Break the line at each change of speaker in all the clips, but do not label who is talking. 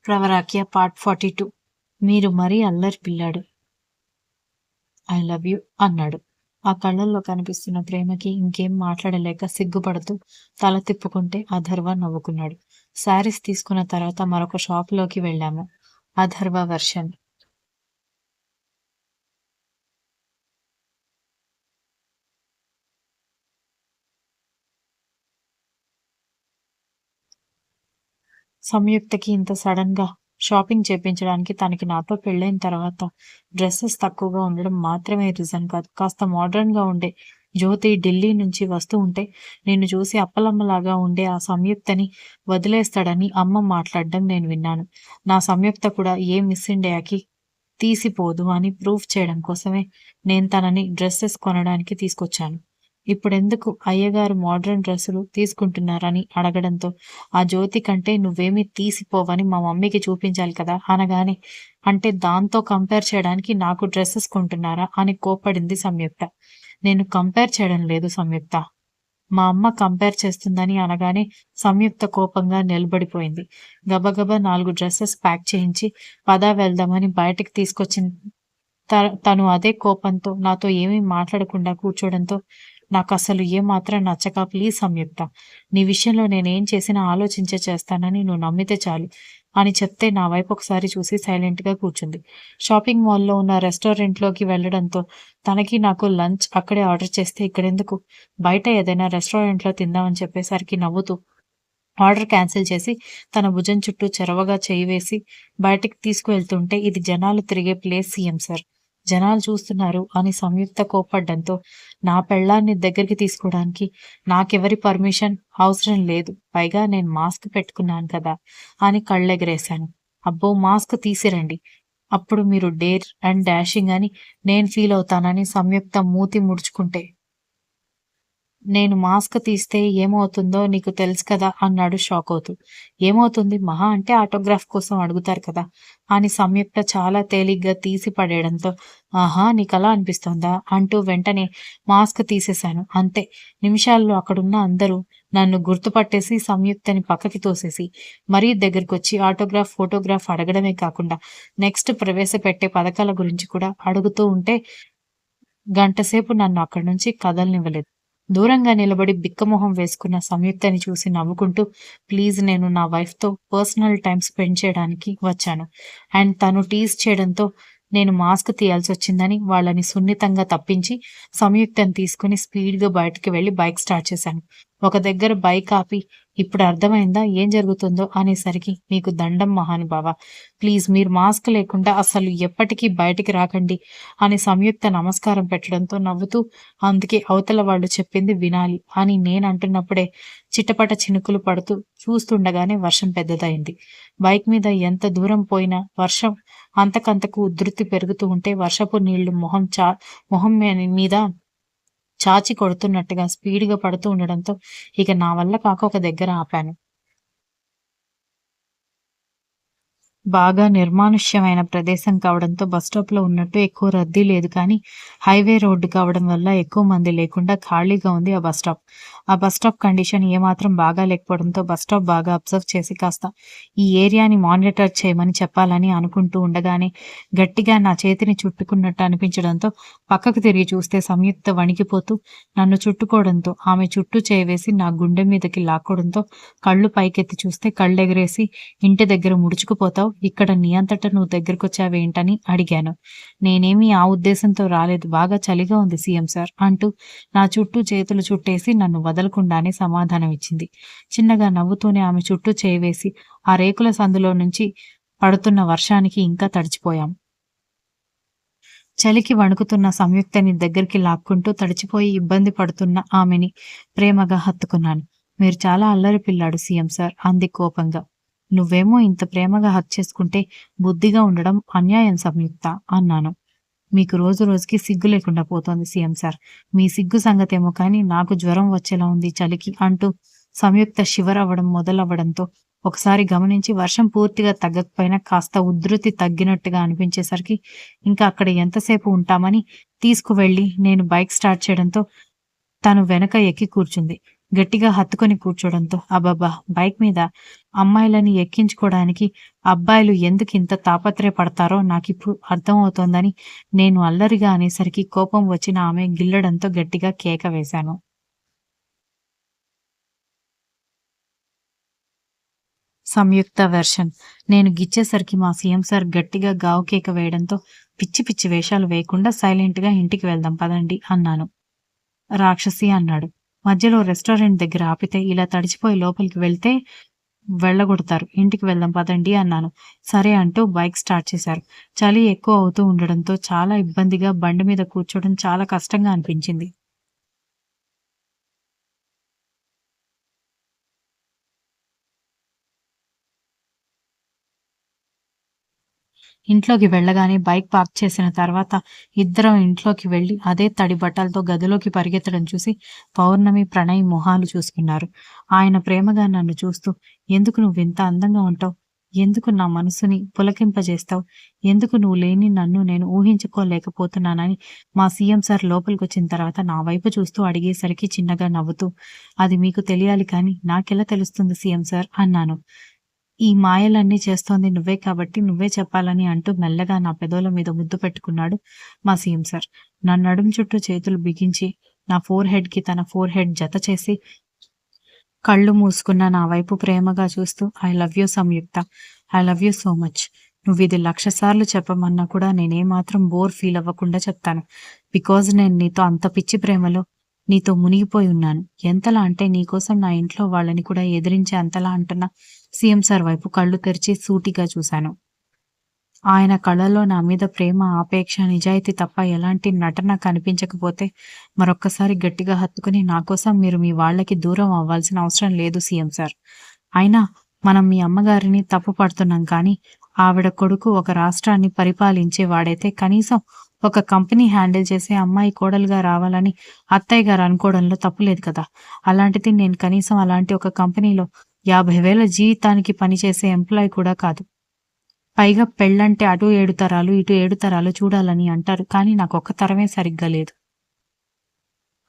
Pravarakhya part 42. మీరు మరీ అల్లరి పిల్లాడు. ఐ లవ్ యూ అన్నాడు. ఆ కళ్ళల్లో కనిపిస్తున్న ప్రేమకి ఇంకేం మాట్లాడలేక సిగ్గుపడుతూ తల తిప్పుకుంటే అథర్వ నవ్వుకున్నాడు. శారీస్ తీసుకున్న తర్వాత మరొక షాపులోకి వెళ్ళాము. అథర్వ వర్షన్. సంయుక్తకి ఇంత సడన్ గా షాపింగ్ చేపించడానికి తనకి నాతో పెళ్ళైన తర్వాత డ్రెస్సెస్ తక్కువగా ఉండడం మాత్రమే రీజన్ కాదు. కాస్త మోడర్న్ గా ఉండే జ్యోతి ఢిల్లీ నుంచి వస్తూ ఉంటే నిన్ను చూసి అప్పలమ్మలాగా ఉండే ఆ సంయుక్తని వదిలేస్తాడని అమ్మ మాట్లాడడం నేను విన్నాను. నా సంయుక్త కూడా ఏ మిస్ ఇండియాకి తీసిపోదు అని ప్రూఫ్ చేయడం కోసమే నేను తనని డ్రెస్సెస్ కొనడానికి తీసుకొచ్చాను. ఇప్పుడెందుకు అయ్యగారు మోడ్రన్ డ్రెస్సులు తీసుకుంటున్నారని అడగడంతో ఆ జ్యోతి కంటే నువ్వేమీ తీసిపోవని మా మమ్మీకి చూపించాలి కదా అనగానే, అంటే దాంతో కంపేర్ చేయడానికి నాకు డ్రెస్సెస్ కొంటున్నారా అని కోప్పడింది సంయుక్త. నేను కంపేర్ చేయడం లేదు సంయుక్త. మా అమ్మ కంపేర్ చేస్తుందని అనగానే సంయుక్త కోపంగా నిలబడిపోయింది. గబగబా 4 డ్రెస్సెస్ ప్యాక్ చేయించి పదా వెళ్దామని బయటికి తీసుకొచ్చింది. తను అదే కోపంతో నాతో ఏమీ మాట్లాడకుండా కూర్చోడంతో నాకసలు ఏమాత్రం నచ్చక, ప్లీజ్ సంయుక్త, నీ విషయంలో నేనేం చేసినా ఆలోచించే చేస్తానని నువ్వు నమ్మితే చాలు అని చెప్తే నా వైపు ఒకసారి చూసి సైలెంట్గా కూర్చుంది. షాపింగ్ మాల్లో ఉన్న రెస్టారెంట్లోకి వెళ్లడంతో తనకి నాకు లంచ్ అక్కడే ఆర్డర్ చేస్తే ఇక్కడెందుకు, బయట ఏదైనా రెస్టారెంట్లో తిందామని చెప్పేసరికి నవ్వుతూ ఆర్డర్ క్యాన్సిల్ చేసి తన భుజం చుట్టూ చెరవగా చేయి వేసి బయటికి తీసుకువెళ్తుంటే, ఇది జనాలు తిరిగే ప్లేస్ సీఎం సార్, జనాలు చూస్తున్నారు అని సంయుక్త కోప్పడ్డంతో నా పెళ్ళాన్ని దగ్గరికి తీసుకోవడానికి నాకెవరి పర్మిషన్ అవసరం లేదు, పైగా నేను మాస్క్ పెట్టుకున్నాను కదా అని కళ్ళెగరేశాను. అబ్బో, మాస్క్ తీసిరండి, అప్పుడు మీరు డేర్ అండ్ డాషింగ్ అని నేను ఫీల్ అవుతానని సంయుక్త మూతి ముడుచుకుంటే, నేను మాస్క్ తీస్తే ఏమవుతుందో నీకు తెలుసు కదా అన్నాడు షాక్ అవుతూ. ఏమవుతుంది, మహా అంటే ఆటోగ్రాఫ్ కోసం అడుగుతారు కదా అని సంయుక్త చాలా తేలిగ్గా తీసి పడేయడంతో, ఆహా నీకలా అనిపిస్తోందా అంటూ వెంటనే మాస్క్ తీసేశాను. అంతే నిమిషాల్లో అక్కడున్న అందరూ నన్ను గుర్తుపట్టేసి సంయుక్తని పక్కకి తోసేసి మరీ దగ్గరకొచ్చి ఆటోగ్రాఫ్ ఫోటోగ్రాఫ్ అడగడమే కాకుండా నెక్స్ట్ ప్రవేశపెట్టే పథకాల గురించి కూడా అడుగుతూ ఉంటే గంటసేపు నన్ను అక్కడి నుంచి కదలనివ్వలేదు. దూరంగా నిలబడి బిక్కమొహం వేసుకున్న సంయుక్తని చూసి నవ్వుకుంటూ, ప్లీజ్, నేను నా వైఫ్తో పర్సనల్ టైం స్పెండ్ చేయడానికి వచ్చాను అండ్ తను టీజ్ చేయడంతో నేను మాస్క్ తీయాల్సి వచ్చిందని వాళ్ళని సున్నితంగా తప్పించి సంయుక్తని తీసుకుని స్పీడ్గా బయటకు వెళ్ళి బైక్ స్టార్ట్ చేశాను. ఒక దగ్గర బైక్ ఆపి, ఇప్పుడు అర్థమైందా ఏం జరుగుతుందో అనేసరికి, మీకు దండం మహానుభావ, ప్లీజ్ మీరు మాస్క్ లేకుండా అసలు ఎప్పటికీ బయటికి రాకండి అని సంయుక్త నమస్కారం పెట్టడంతో నవ్వుతూ, అందుకే అవతల వాళ్ళు చెప్పింది వినాలి అని నేను అంటున్నప్పుడే చిటపట చినుకులు పడుతూ చూస్తుండగానే వర్షం పెద్దదైంది. బైక్ మీద ఎంత దూరం పోయినా వర్షం అంతకంతకు ఉధృతి పెరుగుతూ ఉంటే వర్షపు నీళ్లు మొహం మీద చాచి కొడుతున్నట్టుగా స్పీడ్గా పడుతూ ఉండడంతో ఇక నా వల్ల కాక ఒక దగ్గర ఆపాను. బాగా నిర్మానుష్యమైన ప్రదేశం కావడంతో బస్టాప్లో ఉన్నట్టు ఎక్కువ రద్దీ లేదు, కానీ హైవే రోడ్డు కావడం వల్ల ఎక్కువ మంది లేకుండా ఖాళీగా ఉంది ఆ బస్టాప్. ఆ బస్టాప్ కండిషన్ ఏమాత్రం బాగా లేకపోవడంతో బస్టాప్ బాగా అబ్జర్వ్ చేసి కాస్త ఈ ఏరియాని మానిటర్ చేయమని చెప్పాలని అనుకుంటూ ఉండగానే గట్టిగా నా చేతిని చుట్టుకున్నట్టు అనిపించడంతో పక్కకు తిరిగి చూస్తే సంయుక్త వణికిపోతూ నన్ను చుట్టుకోవడంతో ఆమె చుట్టూ చేయవేసి నా గుండె మీదకి లాక్కోవడంతో కళ్ళు పైకెత్తి చూస్తే కళ్ళెగరేసి, ఇంటి దగ్గర ముడుచుకుపోతావు, ఇక్కడ నీ అంతటా నువ్వు దగ్గరకొచ్చావేంటని అడిగాను. నేనేమీ ఆ ఉద్దేశంతో రాలేదు, బాగా చలిగా ఉంది సీఎం సార్ అంటూ నా చుట్టూ చేతులు చుట్టేసి నన్ను వదలకుండానే సమాధానం ఇచ్చింది. చిన్నగా నవ్వుతూనే ఆమె చుట్టూ చేయవేసి ఆ రేకుల సందులో నుంచి పడుతున్న వర్షానికి ఇంకా తడిచిపోయాం. చలికి వణుకుతున్న సంయుక్తని దగ్గరికి లాక్కుంటూ తడిచిపోయి ఇబ్బంది పడుతున్న ఆమెని ప్రేమగా హత్తుకున్నాను. మీరు చాలా అల్లరి పిల్లాడు సీఎం సార్ అంది కోపంగా. నువ్వేమో ఇంత ప్రేమగా హక్ చేసుకుంటే బుద్ధిగా ఉండడం అన్యాయం సంయుక్త అన్నాను. మీకు రోజు రోజుకి సిగ్గు లేకుండా పోతోంది సీఎం సార్, మీ సిగ్గు సంగతేమో కానీ నాకు జ్వరం వచ్చేలా ఉంది చలికి అంటూ సంయుక్త షివర్ అవ్వడం మొదలవ్వడంతో ఒకసారి గమనించి వర్షం పూర్తిగా తగ్గకపోయినా కాస్త ఉధృతి తగ్గినట్టుగా అనిపించేసరికి ఇంకా అక్కడ ఎంతసేపు ఉంటామని తీసుకువెళ్ళి నేను బైక్ స్టార్ట్ చేయడంతో తను వెనక ఎక్కి కూర్చుంది. గట్టిగా హత్తుకొని కూర్చోవడంతో అబ్బబ్బా! బైక్ మీద అమ్మాయిలని ఎక్కించుకోవడానికి అబ్బాయిలు ఎందుకింత తాపత్రయపడతారో నాకిప్పుడు అర్థమవుతోందని నేను అల్లరిగా అనేసరికి కోపం వచ్చిన ఆమె గిల్లడంతో గట్టిగా కేక వేశాను. సంయుక్త వెర్షన్. నేను గిచ్చేసరికి మా సీఎం సార్ గట్టిగా గావు కేక వేయడంతో పిచ్చి పిచ్చి వేషాలు వేయకుండా సైలెంట్‌గా ఇంటికి వెళ్దాం పదండి అన్నాను. రాక్షసి అన్నాడు. మధ్యలో రెస్టారెంట్ దగ్గర ఆపితే ఇలా తడిచిపోయి లోపలికి వెళ్తే వెళ్ళగొడతారు. ఇంటికి వెళ్దాం పదండి అన్నాను. సరే అంటూ బైక్ స్టార్ట్ చేశారు. చలి ఎక్కువ అవుతూ ఉండడంతో చాలా ఇబ్బందిగా బండి మీద కూర్చోవడం చాలా కష్టంగా అనిపించింది. ఇంట్లోకి వెళ్ళగానే బైక్ పార్క్ చేసిన తర్వాత ఇద్దరం ఇంట్లోకి వెళ్లి అదే తడి బట్టలతో గదిలోకి పరిగెత్తడం చూసి పౌర్ణమి, ప్రణయ్ మొహాలు చూసుకున్నారు. ఆయన ప్రేమగా నన్ను చూస్తూ, "ఎందుకు నువ్వింత అందంగా ఉంటావు? ఎందుకు నా మనసుని పులకింపజేస్తావు? ఎందుకు నువ్వు లేని నన్ను నేను ఊహించుకోలేకపోతున్నానని" మా సీఎం సార్ లోపలికొచ్చిన తర్వాత నా వైపు చూస్తూ అడిగేసరికి చిన్నగా నవ్వుతూ, "అది మీకు తెలియాలి కానీ నాకెలా తెలుస్తుంది సీఎం సార్" అన్నాను. "ఈ మాయలన్నీ చేస్తోంది నువ్వే కాబట్టి నువ్వే చెప్పాలని" అంటూ మెల్లగా నా పెదవుల మీద ముద్దు పెట్టుకున్నాడు మా సీఎం సార్. నా నడుం చుట్టూ చేతులు బిగించి నా ఫోర్‌హెడ్‌కి తన ఫోర్‌హెడ్ జత చేసి కళ్ళు మూసుకున్న నా వైపు ప్రేమగా చూస్తూ "I love you Samyukta. I love you so much. నువ్విది 1,00,000 సార్లు చెప్పమన్నా కూడా నేనేమాత్రం బోర్ ఫీల్ అవ్వకుండా చెప్తాను. బికాజ్ నేను నీతో అంత పిచ్చి ప్రేమలో నీతో మునిగిపోయి ఉన్నాను. ఎంతలా అంటే నీకోసం నా ఇంట్లో వాళ్ళని కూడా ఎదిరించే అంతలా" అంటున్న సీఎం సార్ వైపు కళ్ళు తెరిచి సూటిగా చూశాను. ఆయన కళ్ళలో నా మీద ప్రేమ, ఆపేక్ష, నిజాయితీ తప్ప ఎలాంటి నటన కనిపించకపోతే మరొక్కసారి గట్టిగా హత్తుకుని, "నా కోసం మీరు మీ వాళ్ళకి దూరం అవ్వాల్సిన అవసరం లేదు సీఎం సార్. అయినా మనం మీ అమ్మగారిని తప్పు పడుతున్నాం కానీ, ఆవిడ కొడుకు ఒక రాష్ట్రాన్ని పరిపాలించే వాడైతే కనీసం ఒక కంపెనీ హ్యాండిల్ చేసే అమ్మాయి కోడలుగా రావాలని అత్తయ్య గారు అనుకోవడంలో తప్పులేదు కదా! అలాంటిది నేను కనీసం అలాంటి ఒక కంపెనీలో 50,000 జీతానికి పనిచేసే ఎంప్లాయీ కూడా కాదు. పైగా పెళ్ళంటే అటు 7 తరాలు, ఇటు 7 తరాలు చూడాలని అంటారు. కానీ నాకొక్క తరమే సరిగ్గా లేదు.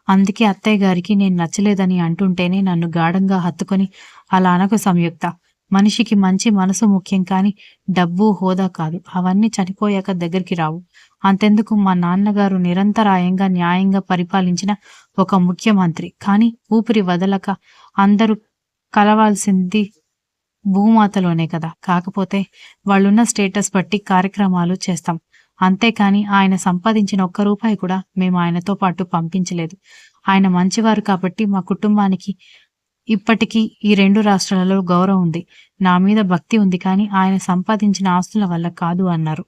అందుకే అత్తయ్య గారికి నేను నచ్చలేదని అంటుంటేనే నన్ను గాఢంగా హత్తుకొని, "అలా అనకు సంయుక్త. మనిషికి మంచి మనసు ముఖ్యం కానీ డబ్బు, హోదా కాదు. అవన్నీ చనిపోయాక దగ్గరికి రావు. అంతెందుకు మా నాన్నగారు నిరంతరాయంగా న్యాయంగా పరిపాలించిన ఒక ముఖ్యమంత్రి. కానీ ఊపిరి వదలక అందరూ కలవాల్సింది భూమాతలోనే కదా! కాకపోతే వాళ్ళున్న స్టేటస్ బట్టి కార్యక్రమాలు చేస్తాం. అంతేకాని ఆయన సంపాదించిన ఒక్క రూపాయి కూడా మేము ఆయనతో పాటు పంపించలేదు. ఆయన మంచివారు కాబట్టి మా కుటుంబానికి ఇప్పటికీ ఈ 2 రాష్ట్రాలలో గౌరవం ఉంది. నా మీద భక్తి ఉంది కానీ ఆయన సంపాదించిన ఆస్తుల వల్ల కాదు" అన్నారు.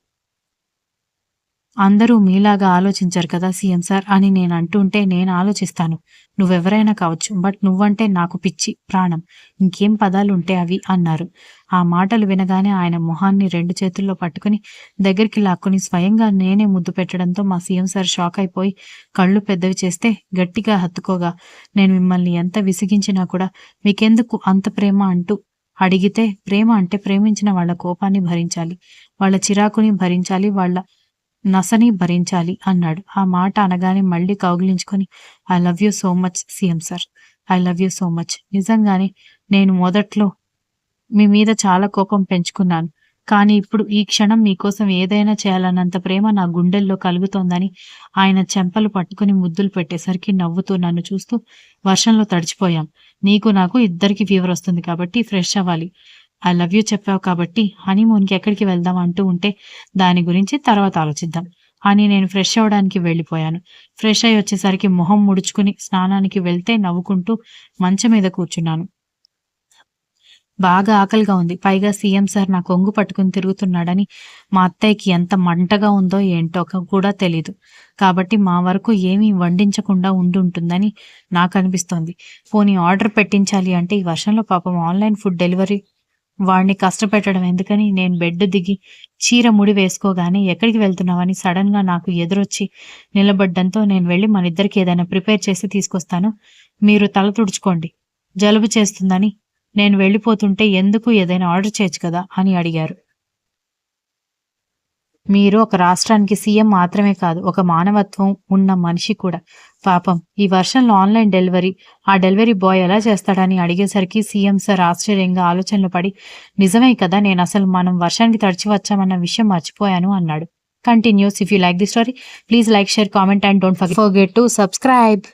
"అందరూ మీలాగా ఆలోచించరు కదా సీఎం సార్" అని నేనంటుంటే, "నేను ఆలోచిస్తాను. నువ్వెవరైనా కావచ్చు. బట్ నువ్వంటే నాకు పిచ్చి, ప్రాణం. ఇంకేం పదాలుంటే అవి" అన్నారు. ఆ మాటలు వినగానే ఆయన మొహాన్ని 2 చేతుల్లో పట్టుకుని దగ్గరికి లాక్కుని స్వయంగా నేనే ముద్దు పెట్టడంతో మా సీఎం సార్ షాక్ అయిపోయి కళ్ళు పెద్దవి చేస్తే గట్టిగా హత్తుకోగా, "నేను మిమ్మల్ని ఎంత విసిగించినా కూడా మీకెందుకు అంత ప్రేమ" అంటూ అడిగితే, "ప్రేమ అంటే ప్రేమించిన వాళ్ళ కోపాన్ని భరించాలి. వాళ్ళ చిరాకుని భరించాలి. వాళ్ళ నసని భరించాలి" అన్నాడు. ఆ మాట అనగానే మళ్ళీ కౌగిలించుకొని, "I love you so much CM sir. I love you so much. నిజంగానే నేను మొదట్లో మీ మీద చాలా కోపం పెంచుకున్నాను. కానీ ఇప్పుడు ఈ క్షణం మీకోసం ఏదైనా చేయాలన్నంత ప్రేమ నా గుండెల్లో కలుగుతోందని" ఆయన చెంపలు పట్టుకుని ముద్దులు పెట్టేసరికి నవ్వుతూ నన్ను చూస్తూ, "వర్షంలో తడిచిపోయాం. నీకు నాకు ఇద్దరికీ ఫీవరొస్తుంది కాబట్టి ఫ్రెష్ అవ్వాలి. ఐ లవ్ యూ చెప్పావు కాబట్టి హనీమూన్‌కి ఎక్కడికి వెళ్దాం" అంటూ ఉంటే, "దాని గురించి తర్వాత ఆలోచిద్దాం" అని నేను ఫ్రెష్ అవ్వడానికి వెళ్ళిపోయాను. ఫ్రెష్ అయ్యి వచ్చేసరికి మొహం ముడుచుకుని స్నానానికి వెళ్తే నవ్వుకుంటూ మంచం మీద కూర్చున్నాను. బాగా ఆకలిగా ఉంది. పైగా సీఎం సార్ నా కొంగు పట్టుకుని తిరుగుతున్నాడని మా అత్తయ్యకి ఎంత మంటగా ఉందో ఏంటో కూడా తెలీదు. కాబట్టి మా వరకు ఏమీ వండించకుండా ఉండుంటుందని నాకనిపిస్తోంది. పోనీ ఆర్డర్ పెట్టించాలి అంటే ఈ వర్షంలో పాపం ఆన్‌లైన్ ఫుడ్ డెలివరీ వాడిని కష్టపెట్టడం ఎందుకని నేను బెడ్ దిగి చీర ముడి వేసుకోగానే "ఎక్కడికి వెళ్తున్నావని" సడెన్‌గా నాకు ఎదురొచ్చి నిలబడ్డంతో నేను వెళ్లి మనిద్దరికీ ఏదైనా ప్రిపేర్ చేసి తీసుకొస్తాను. మీరు తల తుడుచుకోండి. జలుబు చేస్తుందని నేను వెళ్ళిపోతుంటే "ఎందుకు ఏదైనా ఆర్డర్ చేయొచ్చు కదా" అని అడిగారు. మీరు ఒక రాష్ట్రానికి సీఎం మాత్రమే కాదు, ఒక మానవత్వం ఉన్న మనిషి కూడా. పాపం ఈ వర్షంలో ఆన్లైన్ డెలివరీ, ఆ డెలివరీ బాయ్ ఎలా చేస్తాడని అడిగేసరికి సీఎం సార్ ఆశ్చర్యంగా ఆలోచనలు పడి, నిజమే కదా, నేను అసలు మనం వర్షానికి తడిచి వచ్చామన్న విషయం మర్చిపోయాను అన్నాడు. Continuous. If you like the story, please like, share, comment and don't forget to subscribe.